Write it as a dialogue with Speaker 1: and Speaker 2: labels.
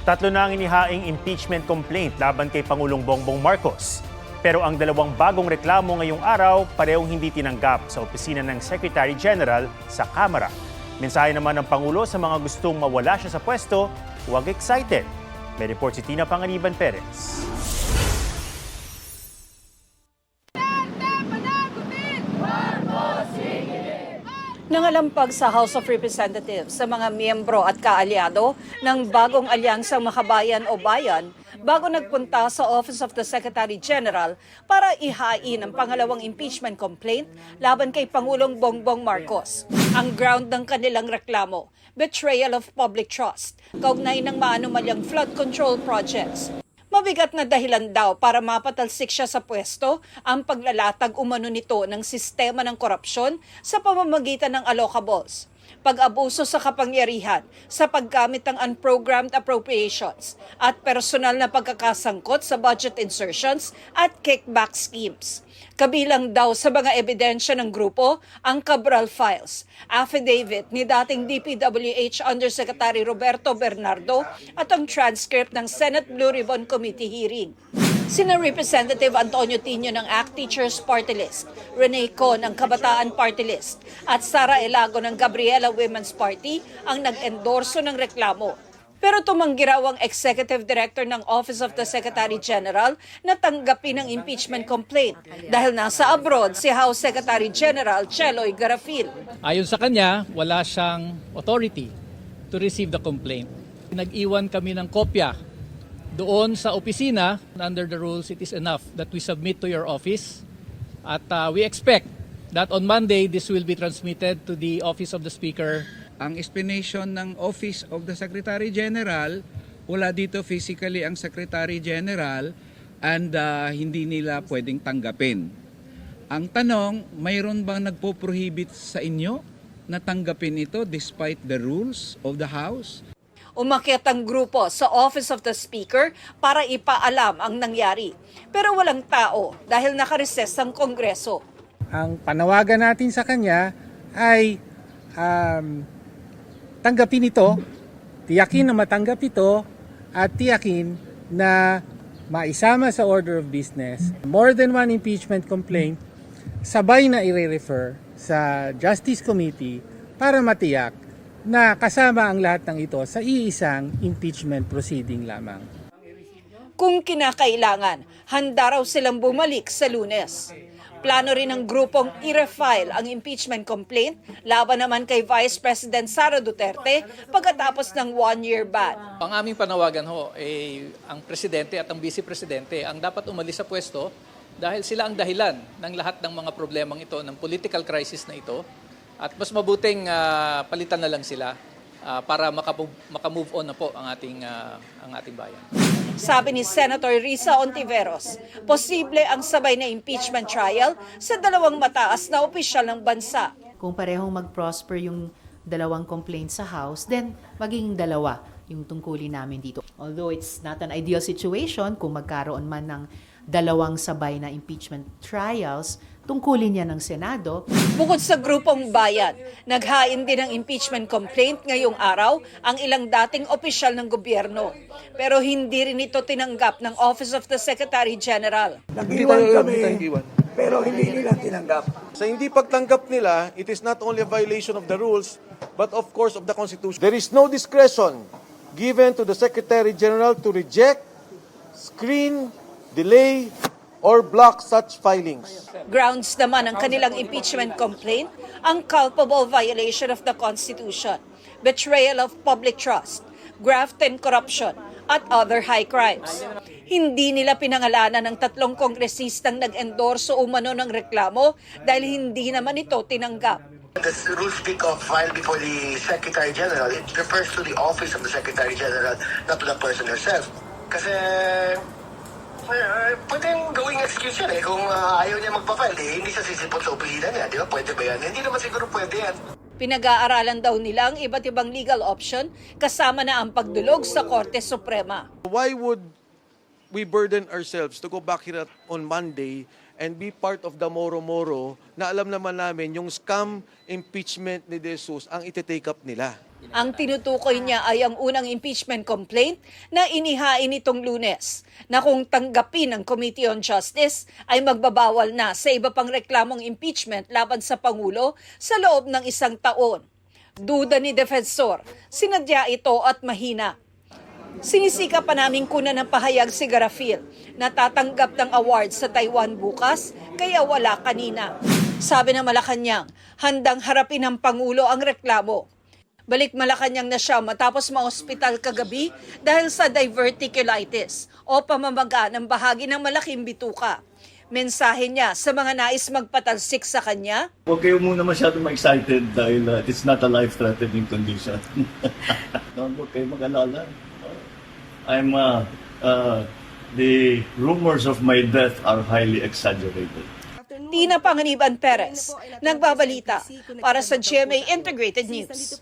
Speaker 1: Tatlo na ang inihaing impeachment complaint laban kay Pangulong Bongbong Marcos. Pero ang dalawang bagong reklamo ngayong araw parehong hindi tinanggap sa opisina ng Secretary General sa Kamara. Mensahe naman ng Pangulo sa mga gustong mawala siya sa pwesto, huwag excited. May report si Tina Panganiban Perez.
Speaker 2: Nangalampag sa House of Representatives sa mga miyembro at kaalyado ng bagong alyansang Makabayan o Bayan bago nagpunta sa Office of the Secretary General para ihain ang pangalawang impeachment complaint laban kay Pangulong Bongbong Marcos. Ang ground ng kanilang reklamo, betrayal of public trust, kaugnay ng maanumalyang flood control projects. Mabigat na dahilan daw para mapatalsik siya sa pwesto ang paglalatag umano nito ng sistema ng korupsyon sa pamamagitan ng allocables, pag-abuso sa kapangyarihan sa paggamit ng unprogrammed appropriations at personal na pagkakasangkot sa budget insertions at kickback schemes. Kabilang daw sa mga ebidensya ng grupo ang Cabral Files, affidavit ni dating DPWH Undersecretary Roberto Bernardo at ang transcript ng Senate Blue Ribbon Committee hearing. Sina Representative Antonio Tino ng ACT Teachers Party List, Rene Co ng Kabataan Party List at Sara Elago ng Gabriela Women's Party ang nag-endorso ng reklamo. Pero tumanggi raw ang Executive Director ng Office of the Secretary General na tanggapin ang impeachment complaint dahil nasa abroad si House Secretary General Cheloy Garafil.
Speaker 3: Ayon sa kanya, wala siyang authority to receive the complaint. Nag-iwan kami ng kopya doon sa opisina. Under the rules, it is enough that we submit to your office. At we expect that on Monday, this will be transmitted to the Office of the Speaker.
Speaker 4: Ang explanation ng Office of the Secretary General, wala dito physically ang Secretary General and hindi nila pwedeng tanggapin. Ang tanong, mayroon bang nagpo-prohibit sa inyo na tanggapin ito despite the rules of the House?
Speaker 2: Umakyat ang grupo sa Office of the Speaker para ipaalam ang nangyari. Pero walang tao dahil nakareses ang Kongreso.
Speaker 5: Ang panawagan natin sa kanya ay tanggapin ito, tiyakin na matanggap ito, at tiyakin na maisama sa order of business. More than one impeachment complaint, sabay na i-refer sa Justice Committee para matiyak na kasama ang lahat ng ito sa iisang impeachment proceeding lamang.
Speaker 2: Kung kinakailangan, handa raw silang bumalik sa Lunes. Plano rin ng grupong i-refile ang impeachment complaint laban naman kay Vice President Sara Duterte pagkatapos ng one-year ban.
Speaker 3: Ang aming panawagan ang Presidente at ang Vice Presidente ang dapat umalis sa pwesto dahil sila ang dahilan ng lahat ng mga problemang ito, ng political crisis na ito. At mas mabuting palitan na lang sila para makamove on na po ang ating bayan.
Speaker 2: Sabi ni Senator Risa Ontiveros, posible ang sabay na impeachment trial sa dalawang mataas na opisyal ng bansa.
Speaker 6: Kung parehong mag-prosper yung dalawang complaints sa House, then maging dalawa yung tungkulin namin dito. Although it's not an ideal situation kung magkaroon man ng dalawang sabay na impeachment trials, tungkulin niya ng Senado.
Speaker 2: Bukod sa grupong bayan, naghain din ng impeachment complaint ngayong araw ang ilang dating opisyal ng gobyerno. Pero hindi rin ito tinanggap ng Office of the Secretary General.
Speaker 7: Nag-iwan kami, pero hindi nila tinanggap.
Speaker 8: Sa hindi pagtanggap nila, it is not only a violation of the rules, but of course of the Constitution. There is no discretion given to the Secretary General to reject, screen, delay, or block such filings.
Speaker 2: Grounds naman ng kanilang impeachment complaint ang culpable violation of the Constitution, betrayal of public trust, graft and corruption, at other high crimes. Hindi nila pinangalanan ng tatlong kongresistang nag-endorso umano ng reklamo dahil hindi naman ito tinanggap.
Speaker 7: The rules speak of file before the Secretary General. It refers to the office of the Secretary General, not to the person herself. Kasi pwedeng gawing excuse yan eh. Kung ayaw niya magpa-file, hindi siya sisipot sa opisina niya. Di ba? Pwede ba yan? Hindi naman siguro pwede yan.
Speaker 2: Pinag-aaralan daw nila ang iba't ibang legal option kasama na ang pagdulog sa Korte Suprema.
Speaker 8: Why would we burden ourselves to go back here on Monday and be part of the moro-moro na alam naman namin yung scam impeachment ni De Jesus ang iti-take up nila.
Speaker 2: Ang tinutukoy niya ay ang unang impeachment complaint na inihain nitong Lunes na kung tanggapin ng Committee on Justice ay magbabawal na sa iba pang reklamong impeachment laban sa Pangulo sa loob ng 1 taon. Duda ni Defensor, sinadya ito at mahina. Sinisika pa namin kunan ng pahayag si Garafil na tatanggap ng award sa Taiwan bukas kaya wala kanina. Sabi ng Malacanang, handang harapin ng Pangulo ang reklamo. Balik Malacanang na siya matapos ma-ospital kagabi dahil sa diverticulitis o pamamaga ng bahagi ng malaking bituka. Mensahe niya sa mga nais magpatalsik sa kanya,
Speaker 9: Huwag kayo muna masyadong excited dahil it's not a life-threatening condition. Huwag kayo mag-alala. The rumors of my death are highly exaggerated.
Speaker 2: Tina Panganiban Perez, nagbabalita para sa GMA Integrated News.